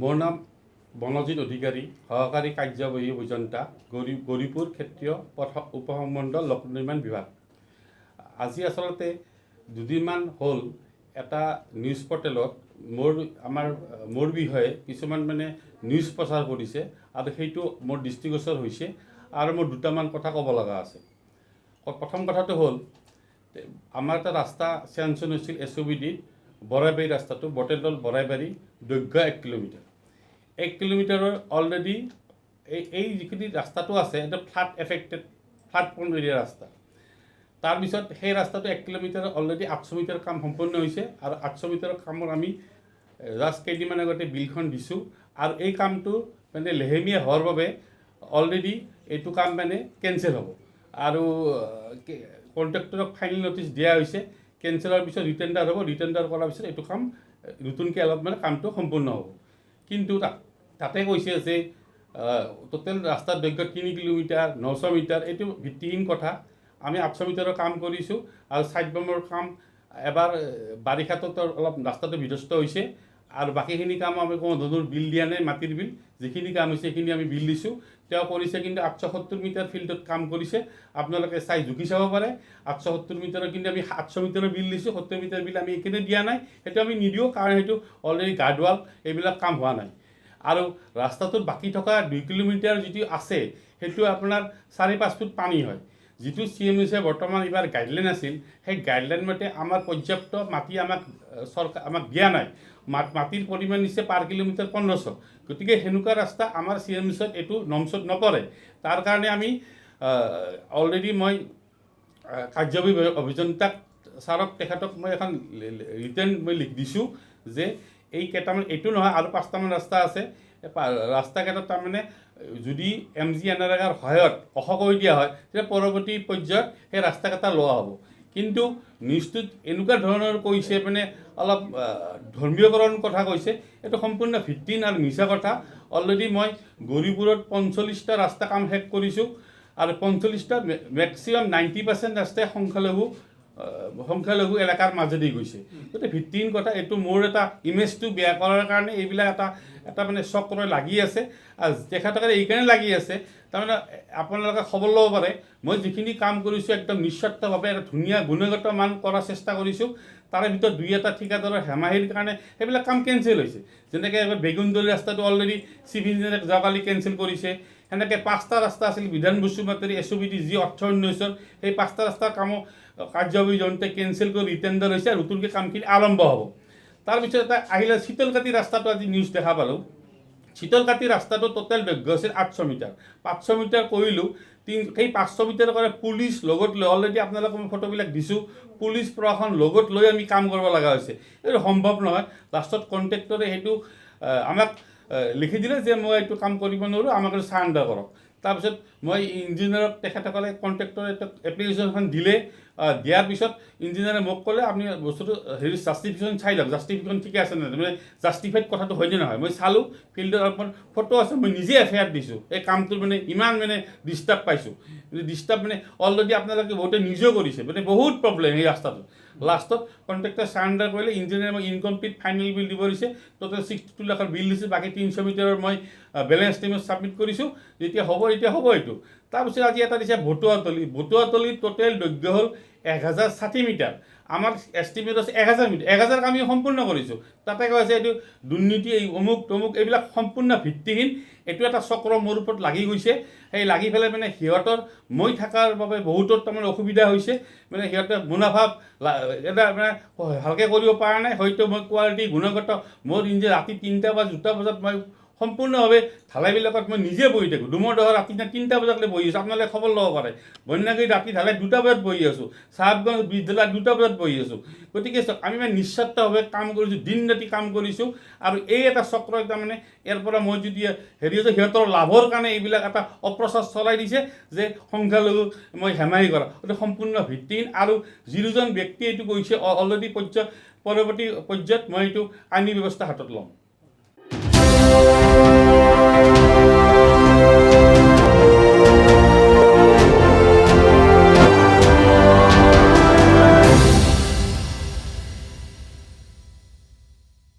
মোৰ নাম বনজিৎ অধিকাৰী, সহকাৰী কাৰ্যবাহী অভিযন্তা, গৌৰীপুৰ ক্ষেত্ৰীয় উপসংমণ্ডল লোক নিৰ্মাণ বিভাগ। আজি আচলতে দুদিনমান হ'ল এটা নিউজ পৰ্টেলত মোৰ বিষয়ে কিছুমান নিউজ প্ৰচাৰ কৰিছে আৰু সেইটো মোৰ দৃষ্টিগোচৰ হৈছে আৰু মোৰ দুটামান কথা ক'ব লগা আছে। প্ৰথম কথাটো হ'ল আমাৰ এটা ৰাস্তা চেংচন হৈছিল SOBD বৰাইবাৰী ৰাস্তাটো, বটেলতল বৰাইবাৰী, দৈৰ্ঘ্য 1 কিলোমিটাৰ। 1 কিলোমিটাৰৰ অলৰেডি এই যিখিনি ৰাস্তাটো আছে এটা ফ্লাড প্ৰন এৰিয়া ৰাস্তা। তাৰপিছত সেই ৰাস্তাটো 1 কিলোমিটাৰ অলৰেডি 800 মিটাৰ কাম সম্পূৰ্ণ হৈছে আৰু 800 মিটাৰৰ কামৰ আমি জাষ্ট কেইদিনমান আগতে বিলখন দিছোঁ আৰু এই কামটো লেহেমীয়া হোৱাৰ বাবে অলৰেডি এইটো কাম কেঞ্চেল হ'ব আৰু কণ্ট্ৰেক্টৰক ফাইনেল নটিচ দিয়া হৈছে। কেঞ্চেল হোৱাৰ পিছত ৰিটেণ্ডাৰ হ'ব, ৰিটেণ্ডাৰ কৰাৰ পিছত এইটো কাম নতুনকৈ অলপ কামটো সম্পূৰ্ণ হ'ব। কিন্তু তাতে কৈছে যে টোটেল ৰাস্তাৰ দৈৰ্ঘ্য 3 কিলোমিটাৰ 900 মিটাৰ, এইটো ভিত্তিহীন কথা। আমি 800 মিটাৰৰ কাম কৰিছোঁ আৰু ছাইড বামৰ কাম এবাৰ বাৰিষাতো অলপ ৰাস্তাটো বিধ্বস্ত হৈছে আৰু বাকীখিনি কাম আমি কোনো ধৰণৰ বিল দিয়া নাই। মাটিৰ বিল যিখিনি কাম হৈছে সেইখিনি আমি বিল দিছোঁ। তেওঁ কৰিছে কিন্তু 870 মিটাৰ ফিল্ডত কাম কৰিছে, আপোনালোকে চাই জুখি চাব পাৰে। 870 মিটাৰৰ কিন্তু আমি 800 মিটাৰৰ বিল দিছোঁ, 70 মিটাৰ বিল আমি এইখিনি দিয়া নাই। সেইটো আমি নিদিওঁ কাৰণ সেইটো অলৰেডি গাৰ্ডৱাল এইবিলাক কাম হোৱা নাই। আৰু ৰাস্তাটোত বাকী থকা 2 কিলোমিটাৰ যিটো আছে সেইটো আপোনাৰ 4-5 ফুট পানী হয়। যিটো CMSে বৰ্তমান এইবাৰ গাইডলাইন আছিল, সেই গাইডলাইন মতে আমাৰ পৰ্যাপ্ত মাটি আমাক দিয়া নাই। মাটিৰ পৰিমাণ দিছে পাৰ কিলোমিটাৰ 1500। গতিকে সেনেকুৱা ৰাস্তা আমাৰ CMSত এইটো নমছত নপৰে। তাৰ কাৰণে আমি অলৰেডি মই কাৰ্যবাহী অভিযন্তাক ছাৰক তেখেতক মই এখন ৰিটেন লিখি দিছোঁ যে এই কেইটামান এইটো নহয় আৰু 5টামান ৰাস্তা আছে। ৰাস্তাকেইটাত যদি MGNREGAৰ সহায়ত অশ কৰি দিয়া হয় তেতিয়া পৰৱৰ্তী পৰ্যায়ত সেই ৰাস্তাকেইটা লোৱা হ'ব। কিন্তু নিউজটোত এনেকুৱা ধৰণৰ কৈছে অলপ ধৰ্মীয়কৰণ কথা কৈছে, এইটো সম্পূৰ্ণ ভিত্তিহীন আৰু মিছা কথা। অলৰেডি মই গৌৰীপুৰত 45টা ৰাস্তা কাম শেষ কৰিছোঁ আৰু 45টা মেক্সিমাম 90% ৰাস্তাই সংখ্যালঘু এলেকাৰ মাজেদি গৈছে। গতিকে ভিত্তিহীন কথা। এইটো মোৰ এটা ইমেজটো বেয়া কৰাৰ কাৰণে এইবিলাক এটা চক্ৰ লাগি আছে। আৰু তেখেতসকলে এইকাৰণে লাগি আছে আপোনালোকে খবৰ ল'ব পাৰে মই যিখিনি কাম কৰিছোঁ একদম নিস্বাৰ্থভাৱে এটা ধুনীয়া গুণগত মান কৰাৰ চেষ্টা কৰিছোঁ। তাৰে ভিতৰত 2-এটা ঠিকাদাৰৰ হেমাহিৰ কাৰণে সেইবিলাক কাম কেঞ্চেল হৈছে। যেনেকৈ বেগুনদলি ৰাস্তাটো অলৰেডি চিফ ইঞ্জিনিয়াৰে যোৱাকালি কেঞ্চেল কৰিছে। সেনেকৈ 5টা ৰাস্তা আছিল বিধান বসুমতাৰী SOBD যি 18-19, সেই 5টা ৰাস্তাৰ কামো কাৰ্যবাহী জনতে কেঞ্চেল কৰি ৰিটেণ্ডাৰ হৈছে আৰু নতুনকৈ কামখিনি আৰম্ভ হ'ব। তাৰপিছত এটা আহিলে শীতলকাতি ৰাস্তাটো আজি নিউজ দেখা পালোঁ। শীতলকাতি ৰাস্তাটো টোটেল দৈৰ্ঘ্য আছিল 800 মিটাৰ। 500 মিটাৰ কৰিলোঁ। সেই 500 মিটাৰ কৰে পুলিচ লগত লৈ অলৰেডি আপোনালোকক মই ফটোবিলাক দিছোঁ। পুলিচ প্ৰশাসন লগত লৈ আমি কাম কৰিব লগা হৈছে। এইটো সম্ভৱ নহয়। লাষ্টত কণ্ট্ৰেক্টৰে সেইটো আমাক লিখি দিলে যে মই এইটো কাম কৰিব নোৱাৰোঁ, আমাক এইটো চাৰেণ্ডাৰ কৰক। তাৰপিছত মই ইঞ্জিনিয়াৰক তেখেতসকলে কণ্ট্ৰেক্টৰে এপ্লিকেশ্যনখন দিলে। দিয়াৰ পিছত ইঞ্জিনিয়াৰে মোক ক'লে আপুনি বস্তুটো জাষ্টিফিকেশ্যন চাই লওক, জাষ্টিফিকেশ্যন ঠিকে আছে নে জাষ্টিফাইড কথাটো হয়নে নহয়। মই চালোঁ, ফিল্ডত অলপমান ফটো আছে, মই নিজে FIR দিছোঁ। এই কামটোৰ ইমান ডিষ্টাৰ্ব পাইছোঁ। ডিষ্টাৰ্ব অলৰেডি আপোনালোকে বহুতে নিজেও কৰিছে, বহুত প্ৰব্লেম এই ৰাস্তাটোত। লাষ্টত কণ্ট্ৰেক্টৰে চাৰেণ্ডাৰ কৰিলে। ইঞ্জিনিয়াৰে মই ইনকমপ্লিট ফাইনেল বিল দিব দিছে। টোটেল 62 লাখৰ বিল দিছে। বাকী 300 মিটাৰৰ মই বেলেঞ্চ এষ্টিমেট ছাবমিট কৰিছোঁ। যেতিয়া হ'ব এইটো। তাৰপিছত আজি এটা দিছে ভতুৱাতলি টোটেল দৈৰ্ঘ্য হ'ল 1060 মিটাৰ। আমাৰ এষ্টিমেট আছে 1000 মিটাৰ। 1000 আমি সম্পূৰ্ণ কৰিছোঁ। তাতে কৈছে এইটো দুৰ্নীতি, এই অমুক তমুক, এইবিলাক সম্পূৰ্ণ ভিত্তিহীন। এইটো এটা চক্ৰ মোৰ ওপৰত লাগি গৈছে। সেই লাগি পেলাই সিহঁতৰ মই থকাৰ বাবে বহুতৰ অসুবিধা হৈছে। সিহঁতে মুনাফা এটা ভালকৈ কৰিব পৰা নাই। হয়তো মই কোৱালিটি গুণগত মোৰ ৰাতি 3টা বা 2টা বজাত মই সম্পূৰ্ণভাৱে ঢালাইবিলাকত মই নিজে বহি থাকোঁ। ডুমৰ দহৰ ৰাতি 3টা বজালৈ বহি আছোঁ। আপোনালোকে খবৰ ল'ব পাৰে। বন্যাগুৰি ৰাতি ঢালাই 2টা বজাত বহি আছোঁ। চাহাবগঞ্জ ব্ৰিজ ঢালাই 2টা বজাত বহি আছোঁ। গতিকে আমি নিস্বাৰ্থভাৱে কাম কৰিছোঁ, দিন ৰাতি কাম কৰিছোঁ। আৰু এই এটা চক্ৰ ইয়াৰ পৰা মই যদি সিহঁতৰ লাভৰ কাৰণে এইবিলাক এটা অপ্ৰচাৰ চলাই দিছে যে সংখ্যালঘু মই হেমাহি কৰা। গতিকে সম্পূৰ্ণ ভিত্তিহীন। আৰু যিজন ব্যক্তিয়ে এইটো কৈছে অলৰেডি পৰৱৰ্তী পৰ্যায়ত মই এইটো আইনী ব্যৱস্থা হাতত ল'ম।